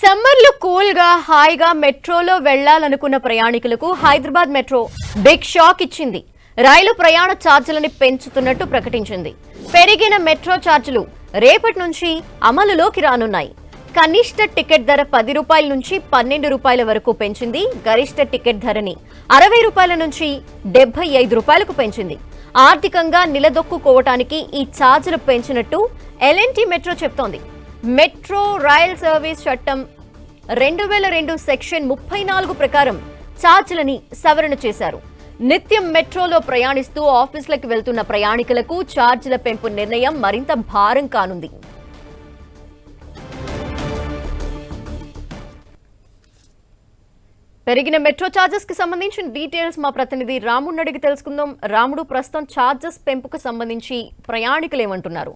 సమ్మర్లో కూల్గా హాయిగా మెట్రోలో వెళ్లాలనుకున్న ప్రయాణికులకు హైదరాబాద్ మెట్రో బిగ్ షాక్ ఇచ్చింది. రైలు ప్రయాణ ఛార్జీలని పెంచుతున్నట్టు ప్రకటించింది. పెరిగిన మెట్రో ఛార్జీలు రేపటి నుంచి అమలులోకి రానున్నాయి. కనిష్ట టికెట్ ధర 10 రూపాయల నుంచి 12 రూపాయల వరకు పెంచింది. గరిష్ట టికెట్ ధరని 60 రూపాయల నుంచి 75 రూపాయలకు పెంచింది. ఆర్థికంగా నిలదొక్కుకోవటానికి ఈ ఛార్జీలు పెంచినట్టు ఎల్ఎన్టీ మెట్రో చెప్తోంది. మెట్రో రైల్ సర్వీస్ చట్టం 2002 సెక్షన్ 34 ప్రకారం ఛార్జీలని సవరణ చేశారు. నిత్యం మెట్రోలో ప్రయాణిస్తూ ఆఫీసులకు వెళ్తున్న ప్రయాణికులకు ఛార్జీల పెంపు నిర్ణయం మరింత భారం కానుంది. పెరిగిన మెట్రో ఛార్జెస్ కి సంబంధించిన డీటెయిల్స్ మా ప్రతినిధి రాముడిని అడిగి తెలుసుకుందాం. రాముడు, ప్రస్తుతం ఛార్జెస్ పెంపుకు సంబంధించి ప్రయాణికులు ఏమంటున్నారు?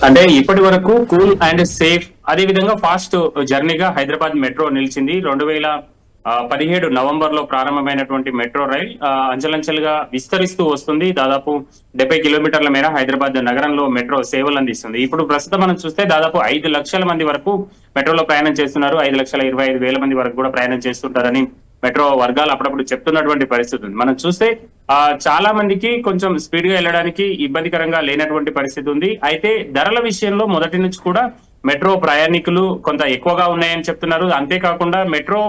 అంటే ఇప్పటి వరకు కూల్ అండ్ సేఫ్ అదే విధంగా ఫాస్ట్ జర్నీగా హైదరాబాద్ మెట్రో నిలిచింది. 2017 నవంబర్ లో ప్రారంభమైనటువంటి మెట్రో రైల్ అంచెలంచెలుగా విస్తరిస్తూ వస్తుంది. దాదాపు 70 కిలోమీటర్ల మేర హైదరాబాద్ నగరంలో మెట్రో సేవలు అందిస్తుంది. ఇప్పుడు ప్రస్తుతం మనం చూస్తే దాదాపు 5 లక్షల మంది వరకు మెట్రోలో ప్రయాణం చేస్తున్నారు. 5,25,000 మంది వరకు కూడా ప్రయాణం చేస్తుంటారని మెట్రో వర్గాలు అప్పుడప్పుడు చెప్తున్నటువంటి పరిస్థితి ఉంది. మనం చూస్తే చాలా మందికి కొంచెం స్పీడ్ గా వెళ్ళడానికి ఇబ్బందికరంగా లేనటువంటి పరిస్థితి ఉంది. అయితే ధరల విషయంలో మొదటి నుంచి కూడా మెట్రో ప్రయాణికులు కొంత ఎక్కువగా ఉన్నాయని చెప్తున్నారు. అంతేకాకుండా మెట్రో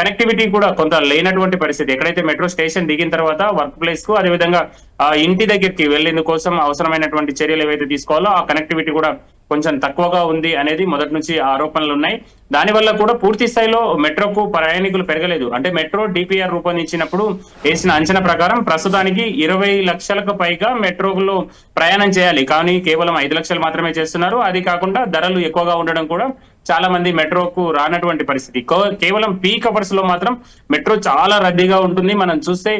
కనెక్టివిటీ కూడా కొంత లేనటువంటి పరిస్థితి. ఎక్కడైతే మెట్రో స్టేషన్ దిగిన తర్వాత వర్క్ ప్లేస్ కు అదేవిధంగా ఇంటి దగ్గరికి వెళ్లేందుకోసం అవసరమైనటువంటి చర్యలు ఏవైతే తీసుకోవాలో ఆ కనెక్టివిటీ కూడా కొంచెం తక్కువగా ఉంది అనేది మొదటి నుంచి ఆరోపణలు ఉన్నాయి. దానివల్ల కూడా పూర్తి స్థాయిలో మెట్రోకు ప్రయాణికులు పెరగలేదు. అంటే మెట్రో డిపిఆర్ రూపొందించినప్పుడు వేసిన అంచనా ప్రకారం ప్రస్తుతానికి 20 లక్షలకు పైగా మెట్రోలో ప్రయాణం చేయాలి, కానీ కేవలం 5 లక్షలు మాత్రమే చేస్తున్నారు. అది కాకుండా ధరలు ఎక్కువగా ఉండడం కూడా చాలా మంది మెట్రోకు రానటువంటి పరిస్థితి. కేవలం పీక్ అవర్స్ లో మాత్రం మెట్రో చాలా రద్దీగా ఉంటుంది. మనం చూస్తే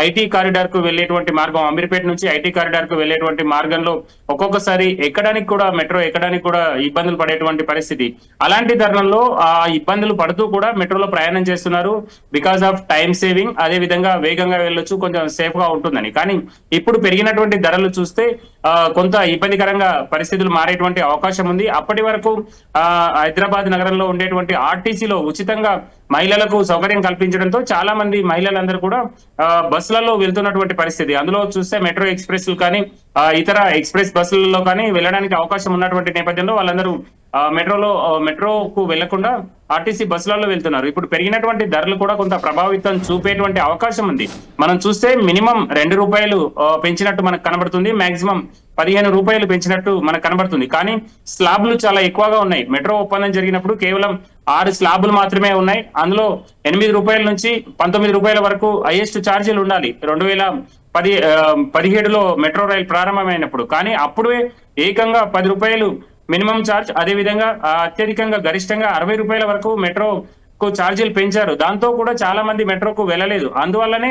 ఐటీ కారిడార్ కు వెళ్లేటువంటి మార్గం, అమీర్పేట నుంచి ఐటీ కారిడార్ కు వెళ్లేటువంటి మార్గంలో ఒక్కొక్కసారి ఎక్కడానికి కూడా మెట్రో ఎక్కడానికి కూడా ఇబ్బందులు పడేటువంటి పరిస్థితి. అలాంటి తరుణంలో ఆ ఇబ్బందులు పడుతూ కూడా మెట్రోలో ప్రయాణం చేస్తున్నారు. బికాస్ ఆఫ్ టైం సేవింగ్, అదే విధంగా వేగంగా వెళ్ళొచ్చు, కొంచెం సేఫ్ గా ఉంటుందని. కానీ ఇప్పుడు పెరిగినటువంటి ధరలు చూస్తే కొంత ఇబ్బందికరంగా పరిస్థితులు మారేటువంటి అవకాశం ఉంది. అప్పటి వరకు హైదరాబాద్ నగరంలో ఉండేటువంటి ఆర్టీసీలో ఉచితంగా మహిళలకు సౌకర్యం కల్పించడంతో చాలా మంది మహిళలందరూ కూడా బస్సులలో వెళ్తున్నటువంటి పరిస్థితి. అందులో చూస్తే మెట్రో ఎక్స్ప్రెస్లు కానీ ఇతర ఎక్స్ప్రెస్ బస్సులలో కానీ వెళ్ళడానికి అవకాశం ఉన్నటువంటి నేపథ్యంలో వాళ్ళందరూ మెట్రోకు వెళ్లకుండా ఆర్టీసీ బస్సులలో వెళ్తున్నారు. ఇప్పుడు పెరిగినటువంటి ధరలు కూడా కొంత ప్రభావితం చూపేటువంటి అవకాశం ఉంది. మనం చూస్తే మినిమం 2 రూపాయలు పెంచినట్టు మనకు కనబడుతుంది, మాక్సిమం 15 రూపాయలు పెంచినట్టు మనకు కనబడుతుంది. కానీ స్లాబ్లు చాలా ఎక్కువగా ఉన్నాయి. మెట్రో ఒప్పందం జరిగినప్పుడు కేవలం 6 స్లాబులు మాత్రమే ఉన్నాయి. అందులో 8 రూపాయల నుంచి 19 రూపాయల వరకు హైయెస్ట్ ఛార్జీలు ఉండాలి 2017లో మెట్రో రైల్ ప్రారంభమైనప్పుడు. కానీ అప్పుడే ఏకంగా 10 రూపాయలు మినిమం ఛార్జ్, అదే విధంగా అత్యధికంగా గరిష్టంగా 60 రూపాయల వరకు మెట్రోకు ఛార్జీలు పెంచారు. దాంతో కూడా చాలా మంది మెట్రోకు వెళ్ళలేదు. అందువల్లనే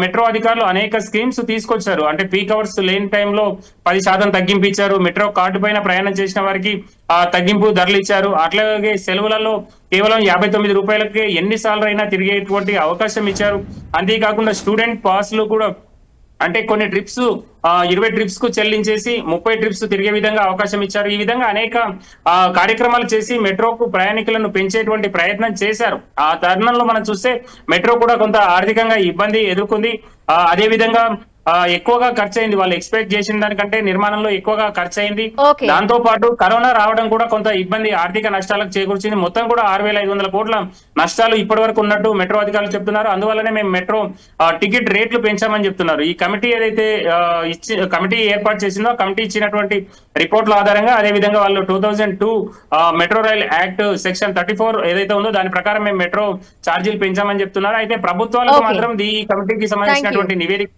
మెట్రో అధికారులు అనేక స్కీమ్స్ తీసుకొచ్చారు. అంటే పీక్ అవర్స్ లేని టైంలో 10% తగ్గింపు ఇచ్చారు. మెట్రో కార్డు పైన ప్రయాణం చేసిన వారికి తగ్గింపు ధరలు ఇచ్చారు. అట్లాగే సెలవులలో కేవలం 59 రూపాయలకి ఎన్నిసార్లు అయినా తిరిగేటువంటి అవకాశం ఇచ్చారు. అంతేకాకుండా స్టూడెంట్ పాస్లు కూడా, అంటే కొన్ని ట్రిప్స్ 20 ట్రిప్స్ కు చెల్లించేసి 30 ట్రిప్స్ తిరిగే విధంగా అవకాశం ఇచ్చారు. ఈ విధంగా అనేక కార్యక్రమాలు చేసి మెట్రోకు ప్రయాణికులను పెంచేటువంటి ప్రయత్నం చేశారు. ఆ తరుణంలో మనం చూస్తే మెట్రో కూడా కొంత ఆర్థికంగా ఇబ్బంది ఎదుర్కొంది. అదే విధంగా ఎక్కువగా ఖర్చు అయింది. వాళ్ళు ఎక్స్పెక్ట్ చేసిన దానికంటే నిర్మాణంలో ఎక్కువగా ఖర్చు అయింది. దాంతో పాటు కరోనా రావడం కూడా కొంత ఇబ్బంది, ఆర్థిక నష్టాలకు చేకూర్చింది. మొత్తం కూడా 6,500 కోట్ల నష్టాలు ఇప్పటి వరకు ఉన్నట్టు మెట్రో అధికారులు చెప్తున్నారు. అందువల్లనే మేము మెట్రో టికెట్ రేట్లు పెంచామని చెప్తున్నారు. ఈ కమిటీ ఏదైతే కమిటీ ఏర్పాటు చేసిందో ఆ కమిటీ ఇచ్చినటువంటి రిపోర్ట్ల ఆధారంగా, అదే విధంగా వాళ్ళు 2002 మెట్రో రైల్ యాక్ట్ సెక్షన్ 34 ఏదైతే ఉందో దాని ప్రకారం మేము మెట్రో ఛార్జీలు పెంచామని చెప్తున్నారు. అయితే ప్రభుత్వాలకు మాత్రం ఈ కమిటీకి సంబంధించినటువంటి నివేదిక